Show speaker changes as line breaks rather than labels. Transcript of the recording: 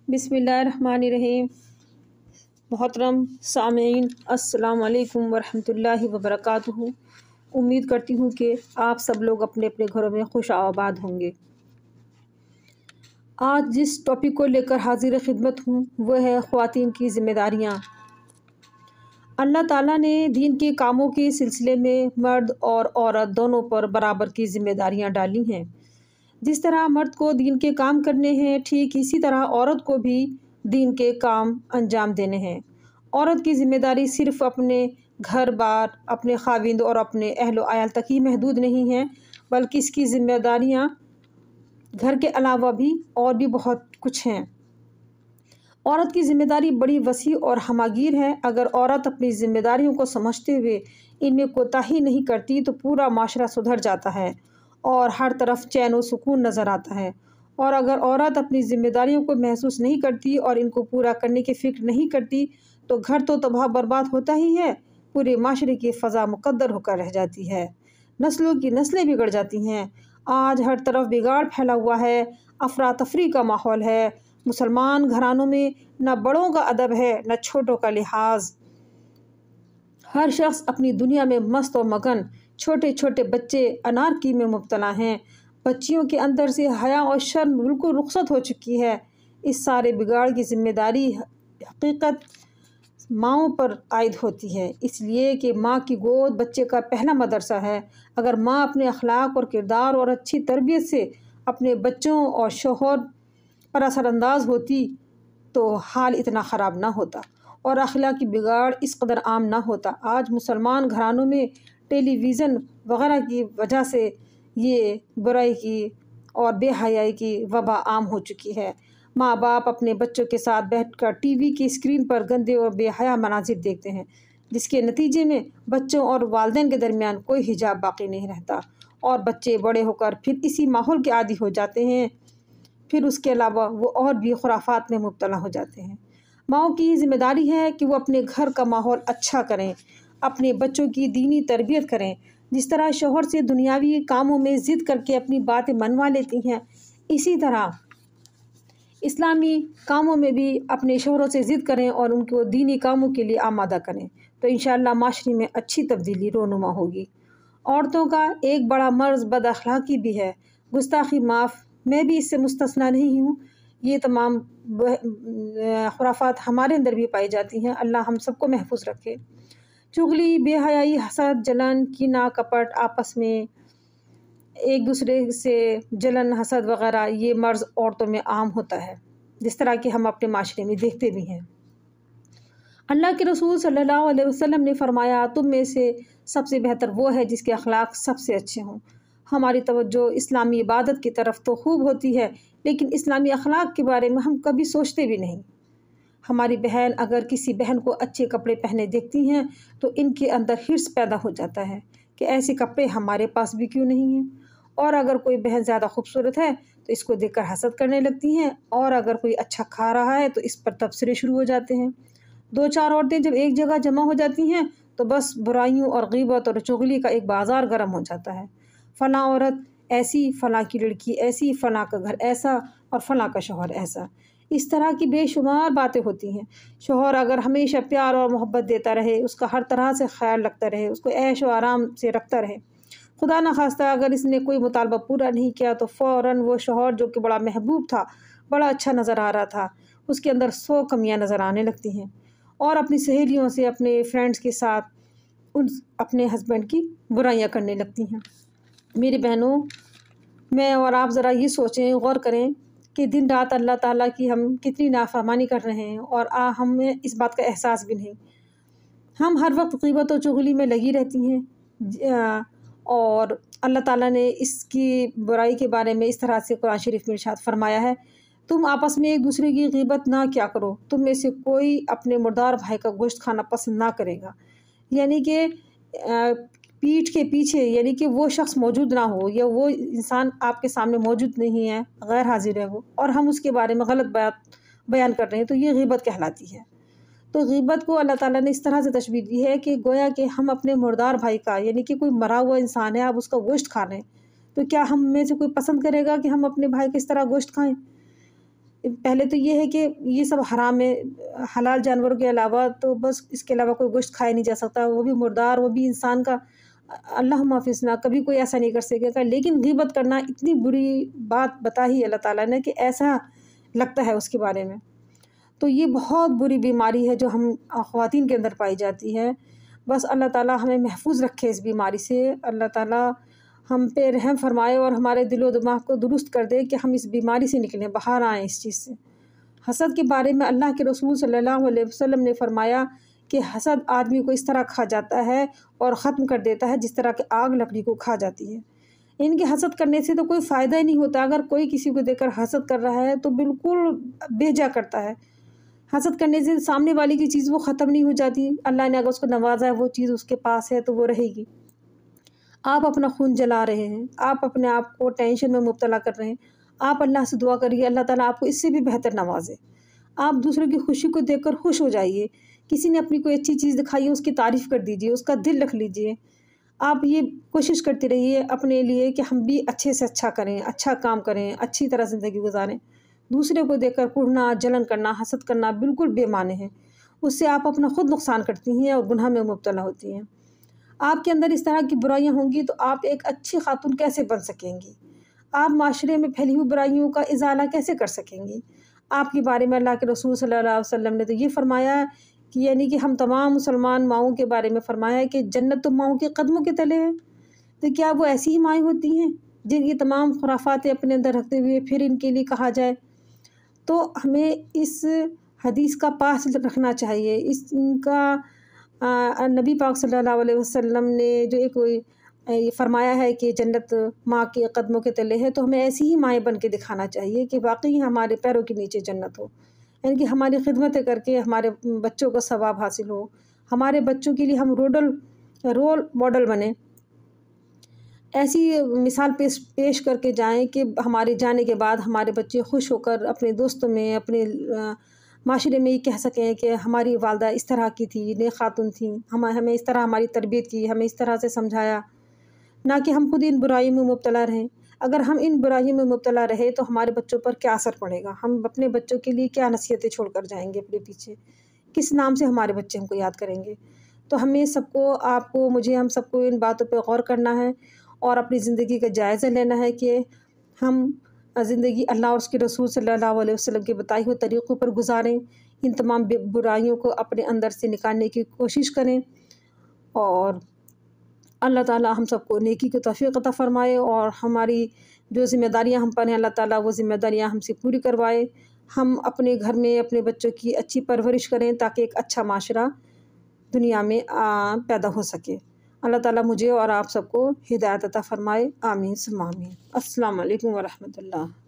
बिस्मिल्लाहिर्रहमानिर्रहीम। मोहतरम सामीन, अस्सलाम वालेकुम वरहमतुल्लाहि वबरकातुहू। उम्मीद करती हूँ कि आप सब लोग अपने अपने घरों में खुश आबाद होंगे। आज जिस टॉपिक को लेकर हाजिर खिदमत हूँ वह है ख़वातीन की ज़िम्मेदारियाँ। अल्लाह ताला ने दीन के कामों के सिलसिले में मर्द और औरत दोनों पर बराबर की ज़िम्मेदारियाँ डाली हैं। जिस तरह मर्द को दीन के काम करने हैं, ठीक इसी तरह औरत को भी दीन के काम अंजाम देने हैं। औरत की ज़िम्मेदारी सिर्फ़ अपने घर बार, अपने खाविंद और अपने अहलो आयाल तक ही महदूद नहीं है, बल्कि इसकी ज़िम्मेदारियाँ घर के अलावा भी और भी बहुत कुछ हैं। औरत की ज़िम्मेदारी बड़ी वसी और हमागीर है। अगर औरत अपनी ज़िम्मेदारियों को समझते हुए इनमें कोताही नहीं करती तो पूरा माशरा सुधर जाता है और हर तरफ चैन व सुकून नज़र आता है। और अगर औरत अपनी ज़िम्मेदारियों को महसूस नहीं करती और इनको पूरा करने की फ़िक्र नहीं करती तो घर तो तबाह बर्बाद होता ही है, पूरे माशरे की फ़ज़ा मुक़द्दर होकर रह जाती है, नस्लों की नस्लें बिगड़ जाती हैं। आज हर तरफ बिगाड़ फैला हुआ है, अफरा तफरी का माहौल है। मुसलमान घरानों में न बड़ों का अदब है न छोटों का लिहाज। हर शख्स अपनी दुनिया में मस्त और मगन। छोटे छोटे बच्चे अनारकी में मुब्तला हैं। बच्चियों के अंदर से हया और शर्म बिल्कुल रुखसत हो चुकी है। इस सारे बिगाड़ की ज़िम्मेदारी हकीकत माँओं पर आयद होती है, इसलिए कि माँ की गोद बच्चे का पहला मदरसा है। अगर माँ अपने अखलाक और किरदार और अच्छी तरबियत से अपने बच्चों और शौहर पर असरअंदाज होती तो हाल इतना ख़राब ना होता और अखलाकी बिगाड़ इस कदर आम ना होता। आज मुसलमान घरानों में टेलीविज़न वगैरह की वजह से ये बुराई की और बेहयाई की वबा आम हो चुकी है। माँ बाप अपने बच्चों के साथ बैठकर टीवी की स्क्रीन पर गंदे और बेहया मनाजिर देखते हैं, जिसके नतीजे में बच्चों और वालिदैन के दरमियान कोई हिजाब बाकी नहीं रहता और बच्चे बड़े होकर फिर इसी माहौल के आदी हो जाते हैं। फिर उसके अलावा वो और भी खुराफात में मुब्तला हो जाते हैं। माँओं की ज़िम्मेदारी है कि वो अपने घर का माहौल अच्छा करें, अपने बच्चों की दीनी तरबियत करें। जिस तरह शौहर से दुनियावी कामों में ज़िद करके अपनी बातें मनवा लेती हैं, इसी तरह इस्लामी कामों में भी अपने शौहरों से ज़िद करें और उनको दीनी कामों के लिए आमादा करें, तो इंशाअल्लाह माशरे में अच्छी तब्दीली रोनुमा होगी। औरतों का एक बड़ा मर्ज़ बद अखलाकी भी है। गुस्ताखी माफ़, मैं भी इससे मुस्तस्ना नहीं हूँ। ये तमाम खुराफात हमारे अंदर भी पाई जाती हैं। अल्लाह हम सबको महफूज रखे। चुगली, बेहयाई, हसद, जलन, कीना, कपट, आपस में एक दूसरे से जलन, हसद वगैरह ये मर्ज़ औरतों में आम होता है, जिस तरह कि हम अपने माशरे में देखते भी हैं। अल्लाह के रसूल सल्लल्लाहु अलैहि वसल्लम ने फरमाया, तुम में से सबसे बेहतर वो है जिसके अखलाक सबसे अच्छे हों। हमारी तवज्जो इस्लामी इबादत की तरफ तो खूब होती है, लेकिन इस्लामी अखलाक के बारे में हम कभी सोचते भी नहीं। हमारी बहन अगर किसी बहन को अच्छे कपड़े पहने देखती हैं तो इनके अंदर हिर्स पैदा हो जाता है कि ऐसे कपड़े हमारे पास भी क्यों नहीं हैं। और अगर कोई बहन ज़्यादा खूबसूरत है तो इसको देखकर हसद करने लगती हैं, और अगर कोई अच्छा खा रहा है तो इस पर तबसरे शुरू हो जाते हैं। दो चार औरतें जब एक जगह जमा हो जाती हैं तो बस बुराइयों और गीबत और चुगली का एक बाज़ार गर्म हो जाता है। फ़लाँ औरत ऐसी, फ़लाँ की लड़की ऐसी, फ़लाँ का घर ऐसा और फ़लाँ का शौहर ऐसा। इस तरह की बेशुमार बातें होती हैं। शौहर अगर हमेशा प्यार और मोहब्बत देता रहे, उसका हर तरह से ख्याल रखता रहे, उसको ऐश व आराम से रखता रहे, खुदा न खास्ता अगर इसने कोई मुतालबा पूरा नहीं किया तो फ़ौरन वो शौहर जो कि बड़ा महबूब था, बड़ा अच्छा नज़र आ रहा था, उसके अंदर 100 कमियाँ नज़र आने लगती हैं और अपनी सहेलियों से, अपने फ्रेंड्स के साथ उन अपने हस्बैंड की बुराइयां करने लगती हैं। मेरी बहनों, मैं और आप ज़रा ये सोचें, गौर करें कि दिन रात अल्लाह ताला की हम कितनी नाफरमानी कर रहे हैं और हमें इस बात का एहसास भी नहीं। हम हर वक्त ग़ीबत और चुगली में लगी रहती हैं और अल्लाह ताला ने इसकी बुराई के बारे में इस तरह से कुरान शरीफ में इरशाद फरमाया है, तुम आपस में एक दूसरे की ग़ीबत ना क्या करो, तुम में से कोई अपने मुर्दार भाई का गोश्त खाना पसंद ना करेगा। यानी कि पीठ के पीछे, यानी कि वो शख्स मौजूद ना हो या वो इंसान आपके सामने मौजूद नहीं है, गैर हाजिर है वो, और हम उसके बारे में गलत बात बयान कर रहे हैं, तो ये ग़ीबत कहलाती है। तो ग़ीबत को अल्लाह ताला ने इस तरह से तशबीह दी है कि गोया कि हम अपने मुर्दार भाई का, यानी कि कोई मरा हुआ इंसान है, आप उसका गोश्त खा रहे हैं, तो क्या हम में से कोई पसंद करेगा कि हम अपने भाई की इस तरह गोश्त खाएं? پہلے تو یہ ہے کہ یہ سب حرام ہے، حلال جانوروں کے علاوہ تو بس اس کے علاوہ کوئی گوشت کھایا نہیں جا سکتا، وہ بھی مردار، وہ بھی انسان کا، اللہ محافظ نہ، کبھی کوئی ایسا نہیں کر سکے گا۔ لیکن غیبت کرنا اتنی بری بات بتا ہی اللہ تعالیٰ نے کہ ایسا لگتا ہے اس کے بارے میں۔ تو یہ بہت بری بیماری ہے جو ہم خواتین کے اندر پائی جاتی ہے۔ بس اللہ تعالیٰ ہمیں محفوظ رکھے اس بیماری سے، اللہ تعالیٰ ہم پہ رحم فرمائے اور ہمارے دل و دماغ کو درست کر دے کہ ہم اس بیماری سے نکلیں، باہر آئیں اس چیز سے۔ حسد کے بارے میں اللہ کے رسول صلی اللہ علیہ وسلم نے فرمایا کہ حسد آدمی کو اس طرح کھا جاتا ہے اور ختم کر دیتا ہے جس طرح کہ آگ لکڑی کو کھا جاتی ہے۔ ان کے حسد کرنے سے تو کوئی فائدہ ہی نہیں ہوتا۔ اگر کوئی کسی کو دیکھ کر حسد کر رہا ہے تو بالکل بیجا کرتا ہے۔ حسد کرنے سے سامنے والی کی چیز وہ ختم نہیں ہو جاتی، اللہ نے اگر اس کو نوازا ہے، وہ چیز اس کے پاس ہے تو وہ رہے گی۔ آپ اپنا خون جلا رہے ہیں، آپ اپنے آپ کو ٹینشن میں مبتلا کر رہے ہیں، آپ اللہ سے دعا کریے اللہ تعالیٰ آپ کو اس سے بھی بہتر نوازے۔ آپ دوسروں کی خوشی کو دیکھ کر خوش ہو جائیے، کسی نے اپنی کوئی اچھی چیز دکھائی ہے اس کی تعریف کر دیجیے، اس کا دل رکھ لیجیے۔ آپ یہ کوشش کرتے رہیے اپنے لیے کہ ہم بھی اچھے سے اچھا کریں، اچھا کام کریں، اچھی طرح زندگی گزاریں۔ دوسرے کو دیکھ کر کڑھنا، جلن کرنا، حسد کرنا بالکل بے معنی ہے، اس سے آپ اپنا خود نقصان کرتی ہیں اور گناہ میں مبتلا ہوتی ہیں۔ آپ کے اندر اس طرح کی برائیاں ہوں گی تو آپ ایک اچھی خاتون کیسے بن سکیں گی؟ آپ معاشرے میں پھیلی ہوئی برائیوں کا ازالہ کیسے کر سکیں گی؟ آپ کے بارے میں اللہ کے رسول صلی اللہ علیہ وسلم نے تو یہ فرمایا کہ یعنی کہ ہم تمام مسلمان ماؤں کے بارے میں فرمایا ہے کہ جنت تو ماؤں کے قدموں کے تلے ہے۔ تو کیا وہ ایسی ہی مائیں ہوتی ہیں جن کی تمام خرافاتیں اپنے اندر رکھتے ہوئے پھر ان کے لیے کہا جائے؟ تو ہمیں اس حدیث کا پاس رکھنا چاہیے، ان کا نبی پاک صلی اللہ علیہ وسلم نے جو ایک فرمایا ہے کہ جنت ماں کے قدموں کے تلے ہے، تو ہمیں ایسی ہی مائیں بن کے دکھانا چاہیے کہ واقعی ہمارے پیروں کے نیچے جنت ہو، یعنی کہ ہماری خدمتیں کر کے ہمارے بچوں کو ثواب حاصل ہو، ہمارے بچوں کے لیے ہم رول ماڈل بنیں، ایسی مثال پیش کر کے جائیں کہ ہمارے جانے کے بعد ہمارے بچے خوش ہو کر اپنے دوستوں میں، اپنے معاشرے میں یہ کہہ سکیں کہ ہماری والدہ اس طرح کی تھی، نیک خاتون تھیں، ہمیں اس طرح ہماری تربیت کی، ہمیں اس طرح سے سمجھایا، نہ کہ ہم خود ان برائیوں میں مبتلا رہیں۔ اگر ہم ان برائیوں میں مبتلا رہے تو ہمارے بچوں پر کیا اثر پڑے گا؟ ہم اپنے بچوں کے لیے کیا نصیحتیں چھوڑ کر جائیں گے اپنے پیچھے؟ کس نام سے ہمارے بچے ہم کو یاد کریں گے؟ تو ہمیں سب کو، آپ کو، مجھے، ہم سب کو ان باتوں پہ غور کرنا ہے اور اپنی زندگی کا جائزہ لینا ہے کہ ہم زندگی اللہ اور اس کے رسول صلی اللہ علیہ وسلم کے بتائے ہوئے طریقوں پر گزاریں، ان تمام برائیوں کو اپنے اندر سے نکالنے کی کوشش کریں، اور اللہ تعالیٰ ہم سب کو نیکی کی توفیق عطا فرمائے اور ہماری جو ذمہ داریاں ہم پر ہیں اللہ تعالیٰ وہ ذمہ داریاں ہم سے پوری کروائے۔ ہم اپنے گھر میں اپنے بچوں کی اچھی پرورش کریں تاکہ ایک اچھا معاشرہ دنیا میں پیدا ہو سکے۔ اللہ تعالیٰ مجھے اور آپ سب کو ہدایت عطا فرمائے، آمین ثم آمین۔ السلام علیکم ورحمۃ اللہ۔